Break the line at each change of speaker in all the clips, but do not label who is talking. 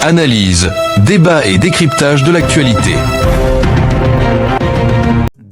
Analyse, débat et décryptage de l'actualité.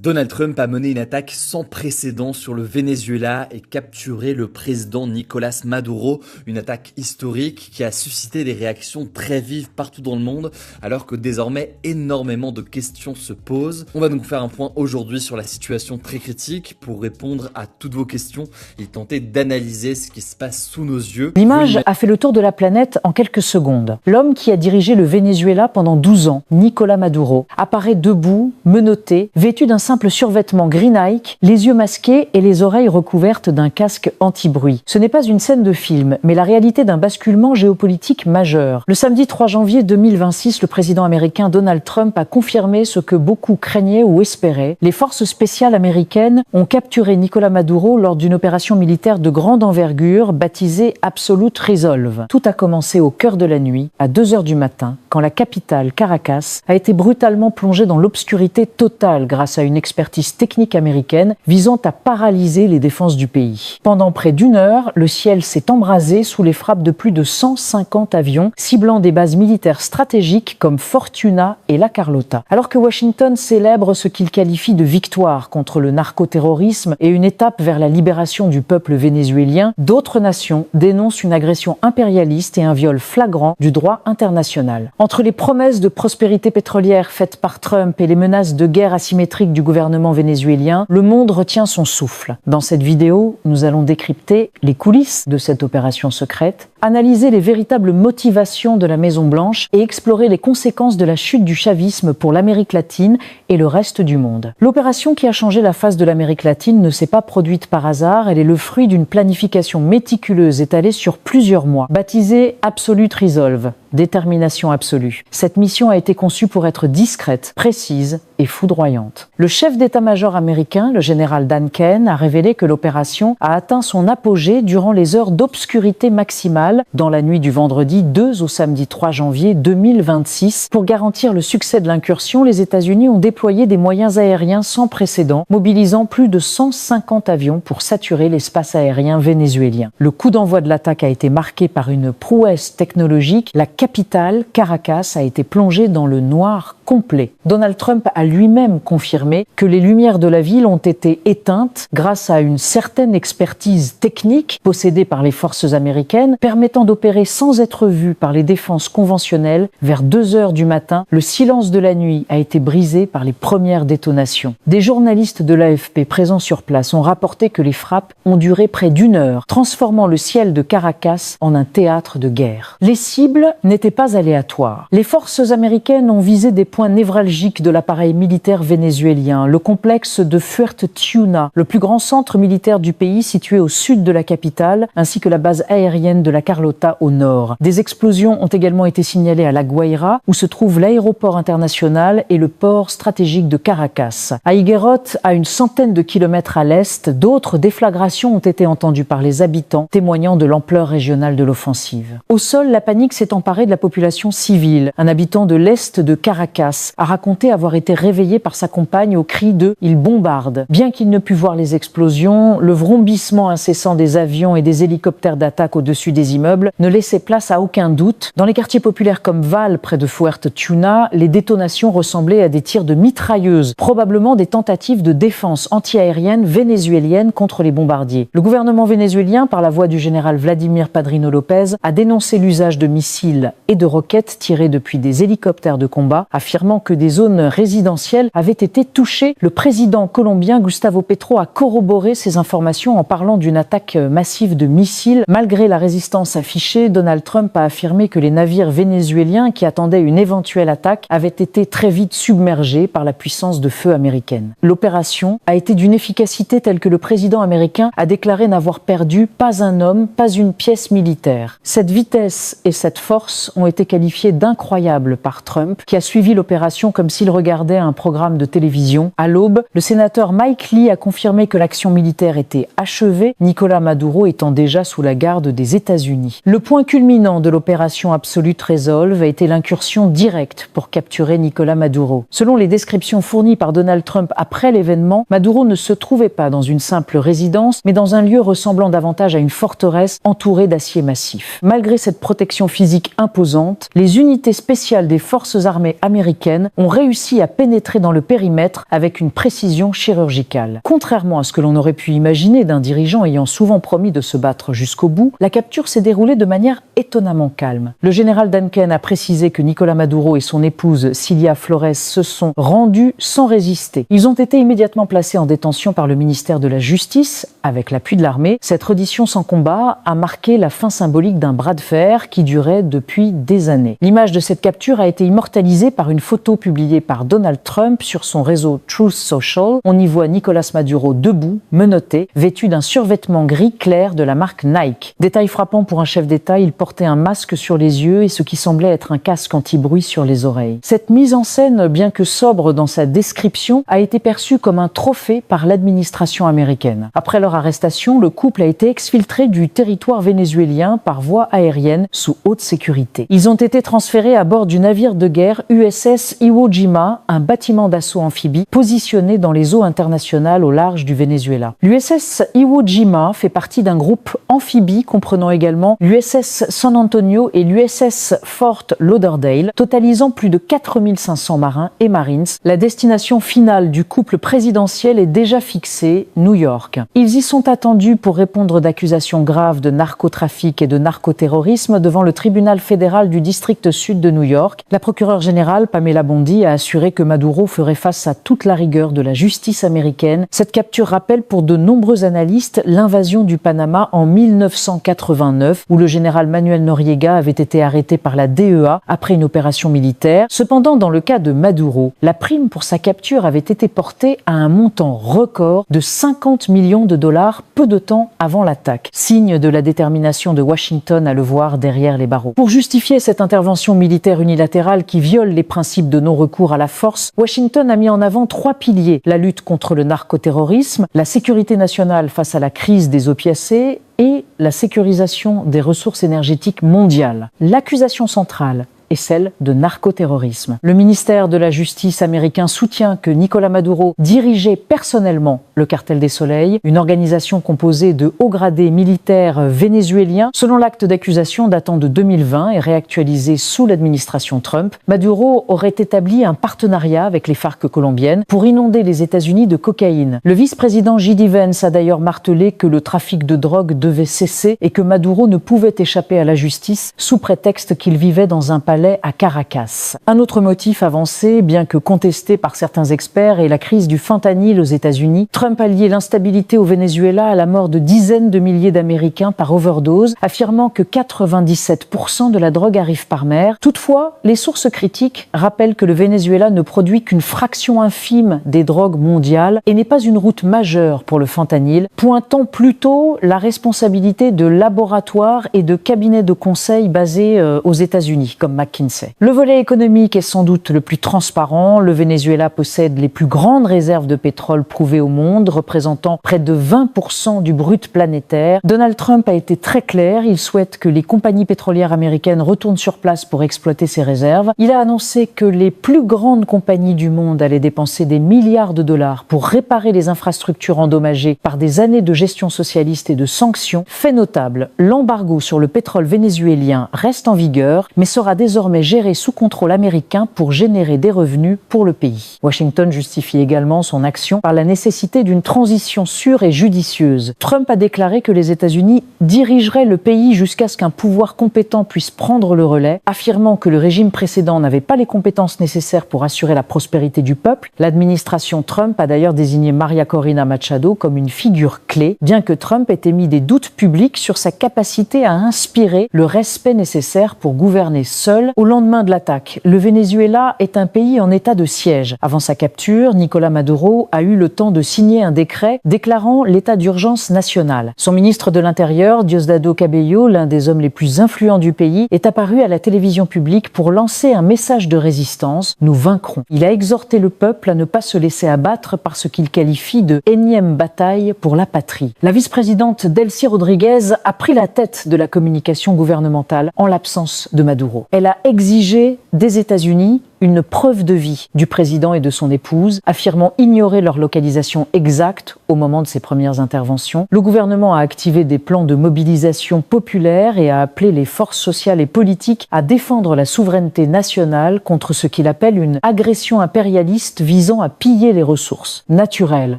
Donald Trump a mené une attaque sans précédent sur le Venezuela et capturé le président Nicolás Maduro. Une attaque historique qui a suscité des réactions très vives partout dans le monde, alors que désormais énormément de questions se posent. On va donc faire un point aujourd'hui sur la situation très critique pour répondre à toutes vos questions et tenter d'analyser ce qui se passe sous nos yeux.
L'image a fait le tour de la planète en quelques secondes. L'homme qui a dirigé le Venezuela pendant 12 ans, Nicolás Maduro, apparaît debout, menotté, vêtu d'un simple survêtement gris Nike, les yeux masqués et les oreilles recouvertes d'un casque anti-bruit. Ce n'est pas une scène de film, mais la réalité d'un basculement géopolitique majeur. Le samedi 3 janvier 2026, le président américain Donald Trump a confirmé ce que beaucoup craignaient ou espéraient. Les forces spéciales américaines ont capturé Nicolás Maduro lors d'une opération militaire de grande envergure baptisée Absolute Resolve. Tout a commencé au cœur de la nuit, à 2 heures du matin, quand la capitale, Caracas, a été brutalement plongée dans l'obscurité totale grâce à une expertise technique américaine visant à paralyser les défenses du pays. Pendant près d'1 heure, le ciel s'est embrasé sous les frappes de plus de 150 avions ciblant des bases militaires stratégiques comme Fortuna et La Carlota. Alors que Washington célèbre ce qu'il qualifie de victoire contre le narcoterrorisme et une étape vers la libération du peuple vénézuélien, d'autres nations dénoncent une agression impérialiste et un viol flagrant du droit international. Entre les promesses de prospérité pétrolière faites par Trump et les menaces de guerre asymétrique du gouvernement vénézuélien, le monde retient son souffle. Dans cette vidéo, nous allons décrypter les coulisses de cette opération secrète, analyser les véritables motivations de la Maison-Blanche et explorer les conséquences de la chute du chavisme pour l'Amérique latine et le reste du monde. L'opération qui a changé la face de l'Amérique latine ne s'est pas produite par hasard, elle est le fruit d'une planification méticuleuse étalée sur plusieurs mois, baptisée Absolute Resolve, détermination absolue. Cette mission a été conçue pour être discrète, précise et foudroyante. Le chef d'état-major américain, le général Dan Kane, a révélé que l'opération a atteint son apogée durant les heures d'obscurité maximale dans la nuit du vendredi 2 au samedi 3 janvier 2026. Pour garantir le succès de l'incursion, les États-Unis ont déployé des moyens aériens sans précédent, mobilisant plus de 150 avions pour saturer l'espace aérien vénézuélien. Le coup d'envoi de l'attaque a été marqué par une prouesse technologique. La capitale, Caracas, a été plongée dans le noir complet. Donald Trump a lui-même confirmé que les lumières de la ville ont été éteintes grâce à une certaine expertise technique possédée par les forces américaines, permettant d'opérer sans être vu par les défenses conventionnelles. Vers 2 heures du matin, le silence de la nuit a été brisé par les premières détonations. Des journalistes de l'AFP présents sur place ont rapporté que les frappes ont duré près d'1 heure, transformant le ciel de Caracas en un théâtre de guerre. Les cibles n'étaient pas aléatoires. Les forces américaines ont visé des points névralgiques de l'appareil militaire vénézuélien, le complexe de Fortuna, le plus grand centre militaire du pays situé au sud de la capitale, ainsi que la base aérienne de La Carlota au nord. Des explosions ont également été signalées à La Guaira, où se trouve l'aéroport international et le port stratégique de Caracas. À Higuerote, à une centaine de kilomètres à l'est, d'autres déflagrations ont été entendues par les habitants, témoignant de l'ampleur régionale de l'offensive. Au sol, la panique s'est emparée de la population civile. Un habitant de l'est de Caracas a raconté avoir été réveillé par sa compagne au cri de « il bombarde ». Bien qu'il ne pût voir les explosions, le vrombissement incessant des avions et des hélicoptères d'attaque au-dessus des immeubles ne laissait place à aucun doute. Dans les quartiers populaires comme Val, près de Fortuna, les détonations ressemblaient à des tirs de mitrailleuses, probablement des tentatives de défense antiaérienne vénézuélienne contre les bombardiers. Le gouvernement vénézuélien, par la voix du général Vladimir Padrino López, a dénoncé l'usage de missiles et de roquettes tirées depuis des hélicoptères de combat, affirmant que des zones résidentielles avaient été touchées. Le président colombien Gustavo Petro a corroboré ces informations en parlant d'une attaque massive de missiles. Malgré la résistance affichée, Donald Trump a affirmé que les navires vénézuéliens qui attendaient une éventuelle attaque avaient été très vite submergés par la puissance de feu américaine. L'opération a été d'une efficacité telle que le président américain a déclaré n'avoir perdu pas un homme, pas une pièce militaire. Cette vitesse et cette force ont été qualifiées d'incroyables par Trump, qui a suivi l'opération comme s'il regardait un programme de télévision. À l'aube, le sénateur Mike Lee a confirmé que l'action militaire était achevée, Nicolás Maduro étant déjà sous la garde des États-Unis. Le point culminant de l'opération Absolute Resolve a été l'incursion directe pour capturer Nicolás Maduro. Selon les descriptions fournies par Donald Trump après l'événement, Maduro ne se trouvait pas dans une simple résidence, mais dans un lieu ressemblant davantage à une forteresse entourée d'acier massif. Malgré cette protection physique imposante, les unités spéciales des forces armées américaines ont réussi à pénétrer dans le périmètre avec une précision chirurgicale. Contrairement à ce que l'on aurait pu imaginer d'un dirigeant ayant souvent promis de se battre jusqu'au bout, la capture s'est déroulée de manière étonnamment calme. Le général Duncan a précisé que Nicolás Maduro et son épouse Cilia Flores se sont rendus sans résister. Ils ont été immédiatement placés en détention par le ministère de la Justice, avec l'appui de l'armée. Cette reddition sans combat a marqué la fin symbolique d'un bras de fer qui durait depuis des années. L'image de cette capture a été immortalisée par une photo publiée par Donald Trump sur son réseau Truth Social. On y voit Nicolás Maduro debout, menotté, vêtu d'un survêtement gris clair de la marque Nike. Détail frappant pour un chef d'État, il portait un masque sur les yeux et ce qui semblait être un casque anti-bruit sur les oreilles. Cette mise en scène, bien que sobre dans sa description, a été perçue comme un trophée par l'administration américaine. Après leur arrestation, le couple a été exfiltré du territoire vénézuélien par voie aérienne sous haute sécurité. Ils ont été transférés à bord du navire de guerre USS Iwo Jima, un bâtiment d'assaut amphibie positionné dans les eaux internationales au large du Venezuela. L'USS Iwo Jima fait partie d'un groupe amphibie comprenant également l'USS San Antonio et l'USS Fort Lauderdale, totalisant plus de 4500 marins et marines. La destination finale du couple présidentiel est déjà fixée, New York. Ils y sont attendus pour répondre d'accusations graves de narcotrafic et de narcoterrorisme devant le tribunal fédéral du district sud de New York. La procureure générale, Pamela Bondi, a assuré que Maduro ferait face à toute la rigueur de la justice américaine. Cette capture rappelle pour de nombreux analystes l'invasion du Panama en 1989, où le général Manuel Noriega avait été arrêté par la DEA après une opération militaire. Cependant, dans le cas de Maduro, la prime pour sa capture avait été portée à un montant record de 50 millions de dollars peu de temps avant l'attaque, signe de la détermination de Washington à le voir derrière les barreaux. Pour justifier cette intervention militaire unilatérale qui viole les principes de non-recours à la force, Washington a mis en avant 3 piliers: la lutte contre le narcoterrorisme, la sécurité nationale face à la crise des opiacés et la sécurisation des ressources énergétiques mondiales. L'accusation centrale est celle de narcoterrorisme. Le ministère de la Justice américain soutient que Nicolás Maduro dirigeait personnellement le Cartel des Soleils, une organisation composée de hauts gradés militaires vénézuéliens. Selon l'acte d'accusation datant de 2020 et réactualisé sous l'administration Trump, Maduro aurait établi un partenariat avec les FARC colombiennes pour inonder les États-Unis de cocaïne. Le vice-président J.D. Vance a d'ailleurs martelé que le trafic de drogue devait cesser et que Maduro ne pouvait échapper à la justice sous prétexte qu'il vivait dans un palais à Caracas. Un autre motif avancé, bien que contesté par certains experts, est la crise du fentanyl aux États-Unis. Trump a lié l'instabilité au Venezuela à la mort de dizaines de milliers d'Américains par overdose, affirmant que 97% de la drogue arrive par mer. Toutefois, les sources critiques rappellent que le Venezuela ne produit qu'une fraction infime des drogues mondiales et n'est pas une route majeure pour le fentanyl, pointant plutôt la responsabilité de laboratoires et de cabinets de conseil basés aux États-Unis, comme McKinsey. Le volet économique est sans doute le plus transparent. Le Venezuela possède les plus grandes réserves de pétrole prouvées au monde, représentant près de 20% du brut planétaire. Donald Trump a été très clair. Il souhaite que les compagnies pétrolières américaines retournent sur place pour exploiter ces réserves. Il a annoncé que les plus grandes compagnies du monde allaient dépenser des milliards de dollars pour réparer les infrastructures endommagées par des années de gestion socialiste et de sanctions. Fait notable, l'embargo sur le pétrole vénézuélien reste en vigueur, mais sera désormais géré sous contrôle américain pour générer des revenus pour le pays. Washington justifie également son action par la nécessité d'une transition sûre et judicieuse. Trump a déclaré que les États-Unis dirigeraient le pays jusqu'à ce qu'un pouvoir compétent puisse prendre le relais, affirmant que le régime précédent n'avait pas les compétences nécessaires pour assurer la prospérité du peuple. L'administration Trump a d'ailleurs désigné Maria Corina Machado comme une figure clé, bien que Trump ait émis des doutes publics sur sa capacité à inspirer le respect nécessaire pour gouverner seul mondiale. Au lendemain de l'attaque, le Venezuela est un pays en état de siège. Avant sa capture, Nicolás Maduro a eu le temps de signer un décret déclarant l'état d'urgence national. Son ministre de l'Intérieur, Diosdado Cabello, l'un des hommes les plus influents du pays, est apparu à la télévision publique pour lancer un message de résistance. Nous vaincrons. Il a exhorté le peuple à ne pas se laisser abattre par ce qu'il qualifie de énième bataille pour la patrie. La vice-présidente Delcy Rodriguez a pris la tête de la communication gouvernementale en l'absence de Maduro. Elle a exigé des États-Unis une preuve de vie du président et de son épouse, affirmant ignorer leur localisation exacte au moment de ses premières interventions. Le gouvernement a activé des plans de mobilisation populaire et a appelé les forces sociales et politiques à défendre la souveraineté nationale contre ce qu'il appelle une agression impérialiste visant à piller les ressources naturelles.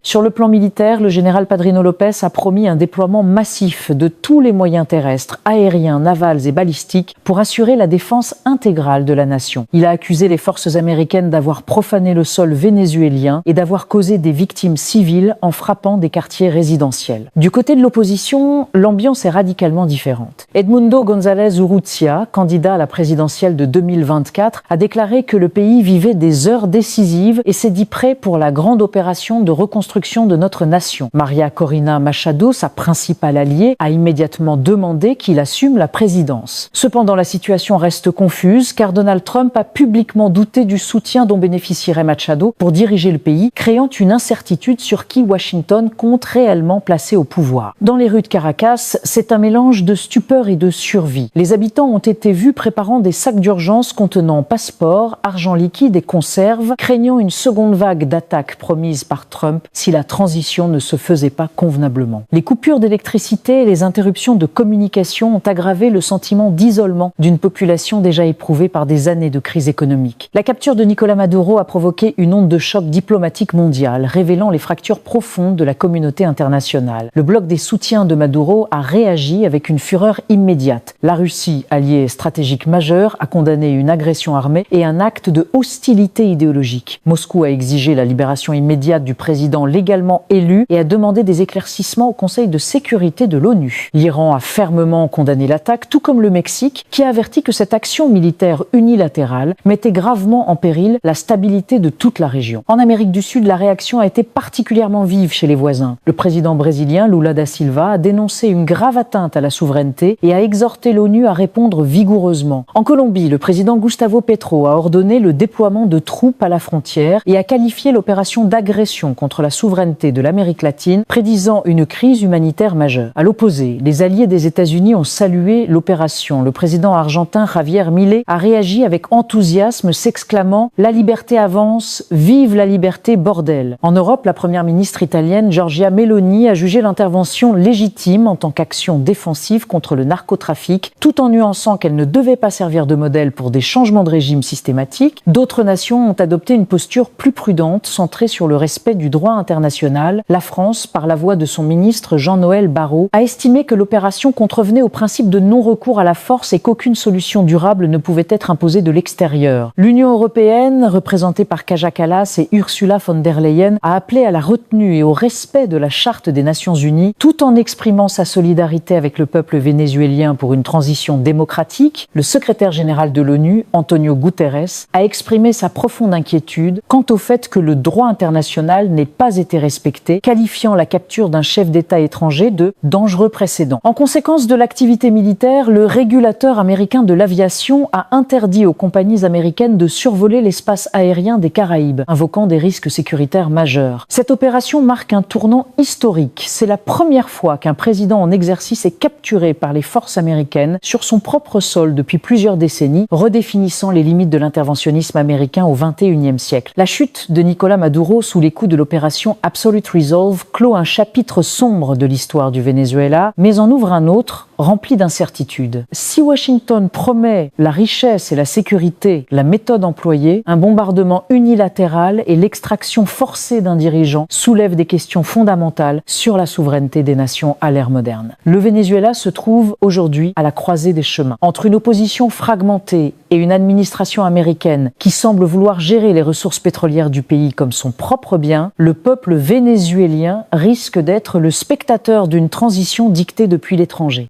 Sur le plan militaire, le général Padrino López a promis un déploiement massif de tous les moyens terrestres, aériens, navals et balistiques pour assurer la défense intégrale de la nation. Il a accusé les forces américaines d'avoir profané le sol vénézuélien et d'avoir causé des victimes civiles en frappant des quartiers résidentiels. Du côté de l'opposition, l'ambiance est radicalement différente. Edmundo González Urrutia, candidat à la présidentielle de 2024, a déclaré que le pays vivait des heures décisives et s'est dit prêt pour la grande opération de reconstruction de notre nation. María Corina Machado, sa principale alliée, a immédiatement demandé qu'il assume la présidence. Cependant, la situation reste confuse car Donald Trump a publiquement douté du soutien dont bénéficierait Machado pour diriger le pays, créant une incertitude sur qui Washington compte réellement placer au pouvoir. Dans les rues de Caracas, c'est un mélange de stupeur et de survie. Les habitants ont été vus préparant des sacs d'urgence contenant passeports, argent liquide et conserves, craignant une seconde vague d'attaques promise par Trump si la transition ne se faisait pas convenablement. Les coupures d'électricité et les interruptions de communication ont aggravé le sentiment d'isolement d'une population déjà éprouvée par des années de crise économique. La capture de Nicolás Maduro a provoqué une onde de choc diplomatique mondiale, révélant les fractures profondes de la communauté internationale. Le bloc des soutiens de Maduro a réagi avec une fureur immédiate. La Russie, alliée stratégique majeur, a condamné une agression armée et un acte de hostilité idéologique. Moscou a exigé la libération immédiate du président légalement élu et a demandé des éclaircissements au Conseil de sécurité de l'ONU. L'Iran a fermement condamné l'attaque, tout comme le Mexique, qui a averti que cette action militaire unilatérale mettait gravement en péril la stabilité de toute la région. En Amérique du Sud, la réaction a été particulièrement vive chez les voisins. Le président brésilien Lula da Silva a dénoncé une grave atteinte à la souveraineté et a exhorté l'ONU à répondre vigoureusement. En Colombie, le président Gustavo Petro a ordonné le déploiement de troupes à la frontière et a qualifié l'opération d'agression contre la souveraineté de l'Amérique latine, prédisant une crise humanitaire majeure. À l'opposé, les alliés des États-Unis ont salué l'opération. Le président argentin Javier Milei a réagi avec enthousiasme, s'exclamant « La liberté avance, vive la liberté, bordel !» En Europe, la première ministre italienne Giorgia Meloni a jugé l'intervention légitime en tant qu'action défensive contre le narcotrafic, tout en nuançant qu'elle ne devait pas servir de modèle pour des changements de régime systématiques. D'autres nations ont adopté une posture plus prudente, centrée sur le respect du droit international. La France, par la voix de son ministre Jean-Noël Barrot, a estimé que l'opération contrevenait au principe de non-recours à la force et qu'aucune solution durable ne pouvait être imposée de l'extérieur. L'Union européenne, représentée par Kaja Kallas et Ursula von der Leyen, a appelé à la retenue et au respect de la Charte des Nations Unies, tout en exprimant sa solidarité avec le peuple vénézuélien pour une transition démocratique. Le secrétaire général de l'ONU, Antonio Guterres, a exprimé sa profonde inquiétude quant au fait que le droit international n'ait pas été respecté, qualifiant la capture d'un chef d'État étranger de « dangereux précédent ». En conséquence de l'activité militaire, le régulateur américain de l'aviation a interdit aux compagnies américaines de survoler l'espace aérien des Caraïbes, invoquant des risques sécuritaires majeurs. Cette opération marque un tournant historique. C'est la première fois qu'un président en exercice est capturé par les forces américaines sur son propre sol depuis plusieurs décennies, redéfinissant les limites de l'interventionnisme américain au XXIe siècle. La chute de Nicolás Maduro sous les coups de l'opération Absolute Resolve clôt un chapitre sombre de l'histoire du Venezuela, mais en ouvre un autre, rempli d'incertitudes. Si Washington promet la richesse et la sécurité, la méthode employée, un bombardement unilatéral et l'extraction forcée d'un dirigeant soulèvent des questions fondamentales sur la souveraineté des nations à l'ère moderne. Le Venezuela se trouve aujourd'hui à la croisée des chemins. Entre une opposition fragmentée et une administration américaine qui semble vouloir gérer les ressources pétrolières du pays comme son propre bien, le peuple vénézuélien risque d'être le spectateur d'une transition dictée depuis l'étranger.